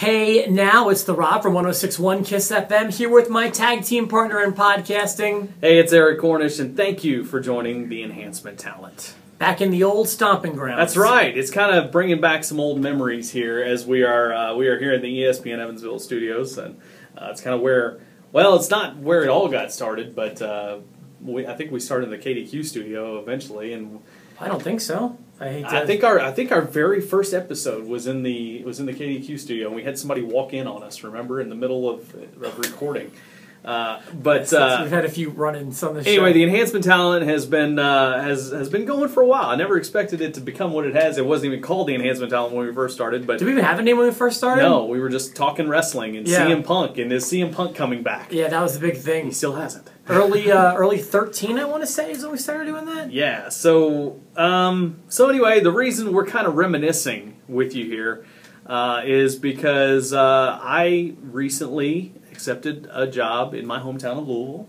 Hey, now it's the Rob from 106.1 KISS FM here with my tag team partner in podcasting. Hey, it's Eric Cornish, and thank you for joining the Enhancement Talent. Back in the old stomping grounds. That's right. It's kind of bringing back some old memories here as we are here in the ESPN Evansville studios, and it's kind of where, well, it's not where it all got started, but I think we started in the KDQ studio eventually, and I don't think so. I think our very first episode was in the KDQ studio, and we had somebody walk in on us. Remember, in the middle of recording. But we've had a few run-ins on the show. Anyway, the Enhancement Talent has been going for a while. I never expected it to become what it has. It wasn't even called the Enhancement Talent when we first started. But did we even have a name when we first started? No, we were just talking wrestling and CM Punk, and is CM Punk coming back? Yeah, that was the big thing. He still hasn't. Early 13, I want to say, is when we started doing that. Yeah. So anyway, the reason we're kind of reminiscing with you here is because I recently accepted a job in my hometown of Louisville.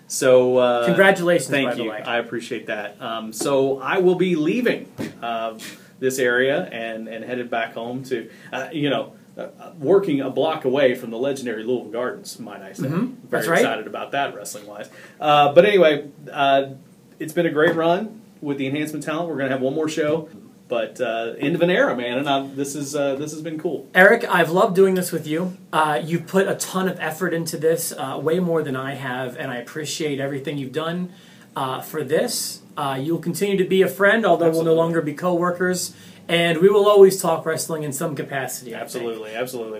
So congratulations, thank by the you. way. I appreciate that. So I will be leaving this area and headed back home to working a block away from the legendary Louisville Gardens, might I say. Mm-hmm. Very excited about that, wrestling-wise. But anyway, it's been a great run with the Enhancement Talent. We're going to have one more show. But end of an era, man, and this has been cool. Eric, I've loved doing this with you. You've put a ton of effort into this, way more than I have, and I appreciate everything you've done for this. You'll continue to be a friend, although Absolutely. we'll no longer be co-workers. And we will always talk wrestling in some capacity. Absolutely.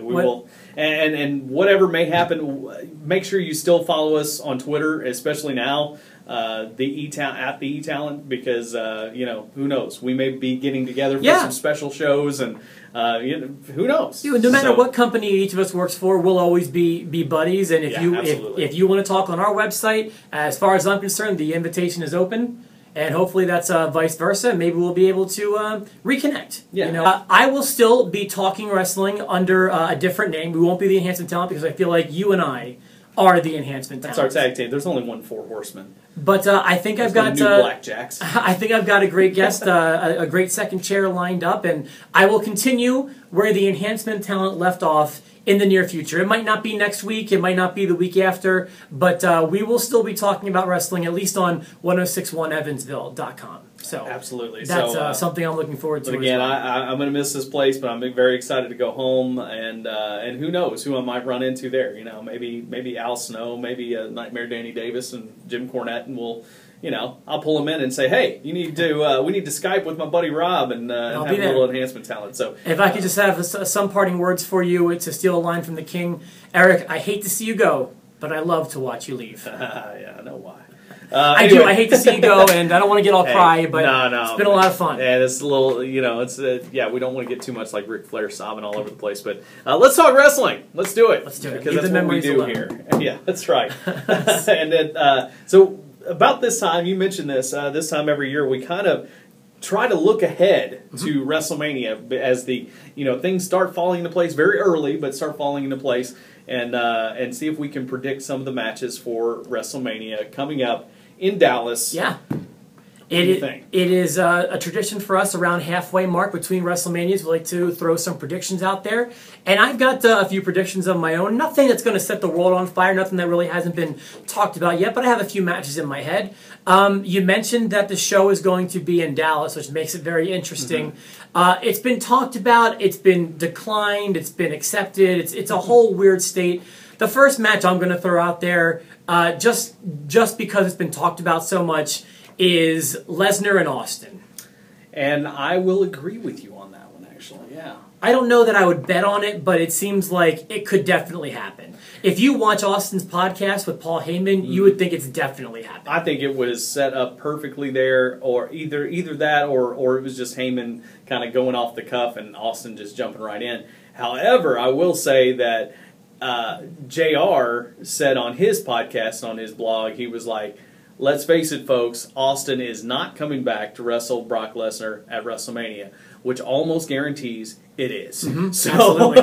We will. And whatever may happen, make sure you still follow us on Twitter, especially now, at the E-Talent, because who knows? We may be getting together for some special shows, and who knows? No matter what company each of us works for, we'll always be buddies. And if you want to talk on our website, as far as I'm concerned, the invitation is open. And hopefully that's vice versa. Maybe we'll be able to reconnect. Yeah. I will still be talking wrestling under a different name. We won't be the Enhancement Talent because I feel like you and I are the Enhancement Talent. That's our tag team. There's only one Four Horsemen. But I think I've got new Blackjacks. I think I've got a great guest, a great second chair lined up, and I will continue where the Enhancement Talent left off in the near future. It might not be next week, it might not be the week after, but we will still be talking about wrestling, at least on 1061evansville.com. So absolutely, that's something I'm looking forward to. But again, as well. I'm going to miss this place, but I'm very excited to go home, and who knows who I might run into there. Maybe Al Snow, maybe Nightmare Danny Davis and Jim Cornette, and we'll. I'll pull them in and say, "Hey, we need to Skype with my buddy Rob and have a little Enhancement Talent." So, if I could just have some parting words for you to steal a line from the King, Eric, I hate to see you go, but I love to watch you leave. Yeah, I know why. I anyway. do. I hate to see you go, and I don't want to get all cry, but it's been a lot of fun. And it's a little, we don't want to get too much like Ric Flair sobbing all over the place, but let's talk wrestling. Let's do it. Let's do it. Because that's what we do here. Yeah, that's right. And then, about this time, you mentioned this time every year, we kind of try to look ahead to WrestleMania as the things start falling into place very early, but start falling into place, and see if we can predict some of the matches for WrestleMania coming up in Dallas. Yeah. What do you think? It is a tradition for us around halfway mark between WrestleManias. We like to throw some predictions out there. And I've got a few predictions of my own. Nothing that's going to set the world on fire. Nothing that really hasn't been talked about yet. But I have a few matches in my head. You mentioned that the show is going to be in Dallas, which makes it very interesting. It's been talked about. It's been declined. It's been accepted. It's a whole weird state. The first match I'm going to throw out there, just because it's been talked about so much, is Lesnar and Austin. And I will agree with you on that one, actually, yeah. I don't know that I would bet on it, but it seems like it could definitely happen. If you watch Austin's podcast with Paul Heyman, you would think it's definitely happened. I think it was set up perfectly there, or either that or it was just Heyman kind of going off the cuff and Austin just jumping right in. However, I will say that JR said on his podcast, on his blog, he was like, let's face it, folks, Austin is not coming back to wrestle Brock Lesnar at WrestleMania, which almost guarantees it is. So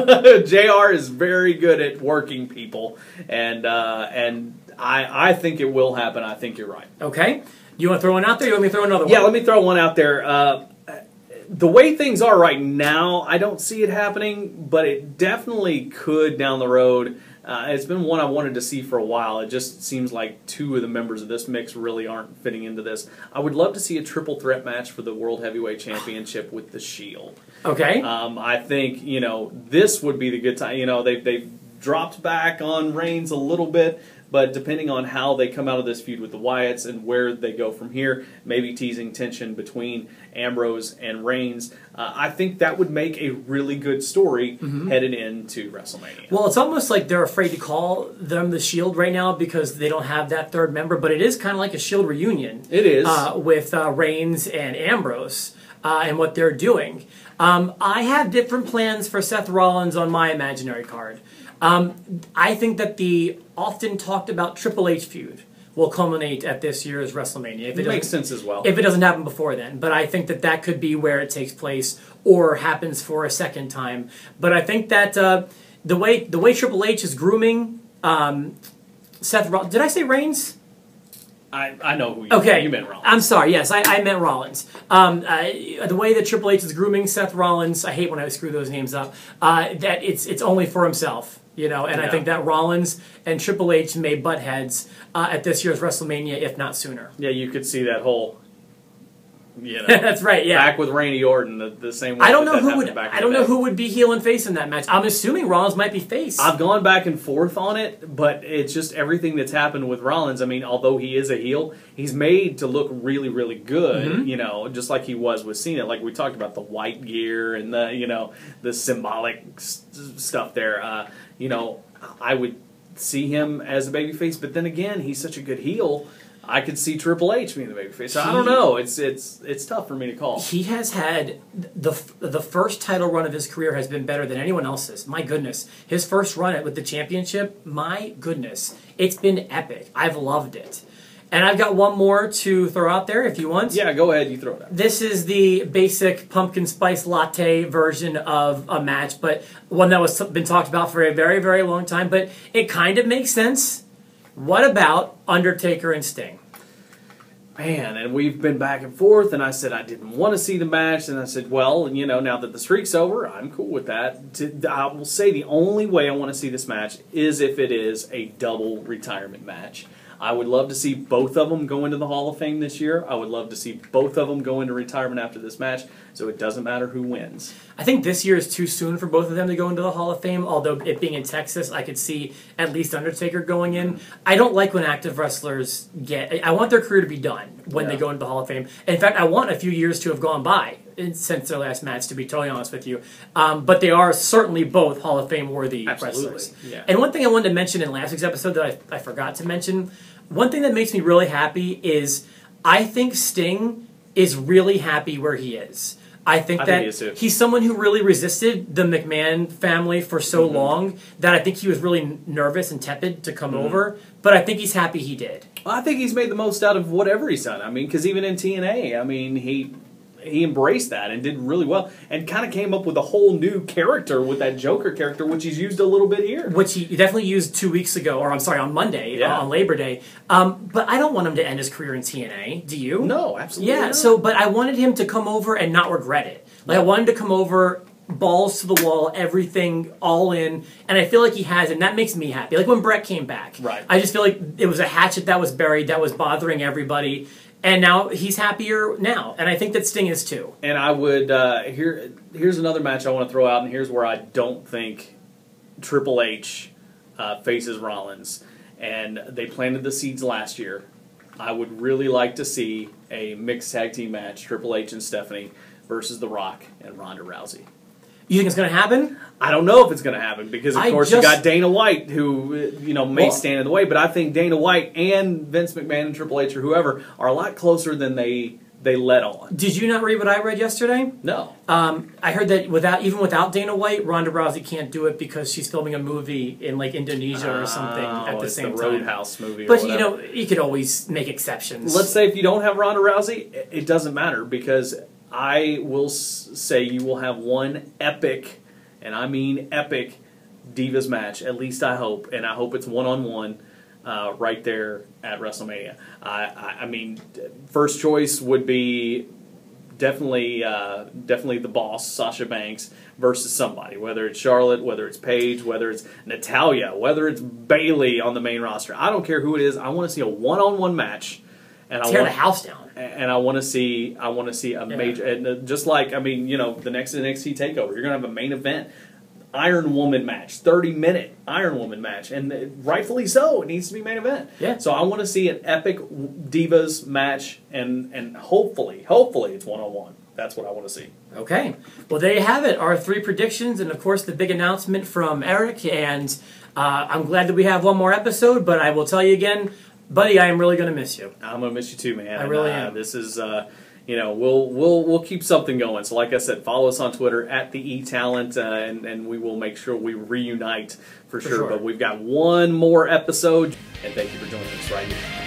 JR is very good at working people, and I think it will happen. I think you're right. Okay. You want to throw one out there, or you want me to throw another one? Yeah, let me throw one out there. the way things are right now, I don't see it happening, but it definitely could down the road. It's been one I wanted to see for a while. It just seems like two of the members of this mix really aren't fitting into this. I would love to see a triple threat match for the World Heavyweight Championship with the Shield. Okay. I think, this would be the good time. They've dropped back on Reigns a little bit, but depending on how they come out of this feud with the Wyatts and where they go from here, maybe teasing tension between Ambrose and Reigns, I think that would make a really good story headed into WrestleMania. Well, it's almost like they're afraid to call them the Shield right now because they don't have that third member, but it is kind of like a Shield reunion. It is. With Reigns and Ambrose and what they're doing. I have different plans for Seth Rollins on my imaginary card. I think that the often talked about Triple H feud will culminate at this year's WrestleMania. It makes sense as well. If it doesn't happen before then. But I think that that could be where it takes place or happens for a second time. But I think that the way Triple H is grooming Seth Rollins... Did I say Reigns? I know who you meant Rollins. I'm sorry, yes, I meant Rollins. The way that Triple H is grooming Seth Rollins, I hate when I screw those names up, that it's only for himself. I think that Rollins and Triple H may butt heads at this year's WrestleMania, if not sooner. Yeah, you could see that whole, that's right. Yeah, back with Randy Orton the same way. I don't know who would be heel and face in that match. I'm assuming Rollins might be face. I've gone back and forth on it, but it's just everything that's happened with Rollins. I mean, although he is a heel, he's made to look really, really good. Just like he was with Cena. Like we talked about the white gear and the symbolic stuff there. I would see him as a babyface, but then again, he's such a good heel. I could see Triple H being the babyface. So I don't know. It's tough for me to call. He has had the first title run of his career has been better than anyone else's. My goodness, his first run with the championship. My goodness, it's been epic. I've loved it. And I've got one more to throw out there if you want. Yeah, go ahead. You throw it out. This is the basic pumpkin spice latte version of a match, but one that was been talked about for a very, very long time. But it kind of makes sense. What about Undertaker and Sting? Man, and we've been back and forth, and I said I didn't want to see the match, and I said, well, now that the streak's over, I'm cool with that. I will say the only way I want to see this match is if it is a double retirement match. I would love to see both of them go into the Hall of Fame this year. I would love to see both of them go into retirement after this match, so it doesn't matter who wins. I think this year is too soon for both of them to go into the Hall of Fame, although it being in Texas, I could see at least Undertaker going in. I don't like when active wrestlers I want their career to be done when they go into the Hall of Fame. In fact, I want a few years to have gone by since their last match, to be totally honest with you. But they are certainly both Hall of Fame worthy wrestlers. Yeah. And one thing I wanted to mention in last week's episode that I forgot to mention, one thing that makes me really happy is I think Sting is really happy where he is. I think he's someone who really resisted the McMahon family for so long that I think he was really nervous and tepid to come over. But I think he's happy he did. Well, I think he's made the most out of whatever he's done. I mean, because even in TNA, I mean, he embraced that and did really well and kind of came up with a whole new character with that Joker character, which he's used a little bit here. Which he definitely used 2 weeks ago, or I'm sorry, on Monday, on Labor Day. But I don't want him to end his career in TNA. Do you? No, absolutely not. But I wanted him to come over and not regret it. I wanted to come over, balls to the wall, everything, all in, and I feel like he has, and that makes me happy. Like when Brett came back. Right. I just feel like it was a hatchet that was buried, that was bothering everybody. And now he's happier now, and I think that Sting is too. And I would here's another match I want to throw out, and here's where I don't think Triple H faces Rollins, and they planted the seeds last year. I would really like to see a mixed tag team match: Triple H and Stephanie versus The Rock and Ronda Rousey. You think it's going to happen? I don't know if it's going to happen because, of course, you got Dana White who may stand in the way. But I think Dana White and Vince McMahon and Triple H or whoever are a lot closer than they let on. Did you not read what I read yesterday? No. I heard that even without Dana White, Ronda Rousey can't do it because she's filming a movie in like Indonesia or something at the same time. The Roadhouse movie. But you could always make exceptions. Let's say if you don't have Ronda Rousey, it doesn't matter because I will say you will have one epic, and I mean epic, Divas match. At least I hope, and I hope it's one-on-one right there at WrestleMania. I mean, first choice would be definitely the boss, Sasha Banks, versus somebody, whether it's Charlotte, whether it's Paige, whether it's Natalya, whether it's Bayley on the main roster. I don't care who it is. I want to see a one-on-one match, and tear the house down. And I want to see a major, and just like the next NXT Takeover, you're gonna have a main event. Iron Woman match, 30-minute Iron Woman match, and rightfully so. It needs to be main event. Yeah. So I want to see an epic Divas match, and hopefully it's one-on-one. That's what I want to see. Okay. Well, there you have it. Our 3 predictions, and of course the big announcement from Eric. And I'm glad that we have one more episode. But I will tell you again, buddy, I am really going to miss you. I'm going to miss you too, man. I really am. This is. We'll keep something going. So like I said, follow us on Twitter at the eTalent, and we will make sure we reunite for sure. But we've got one more episode, and thank you for joining us right here.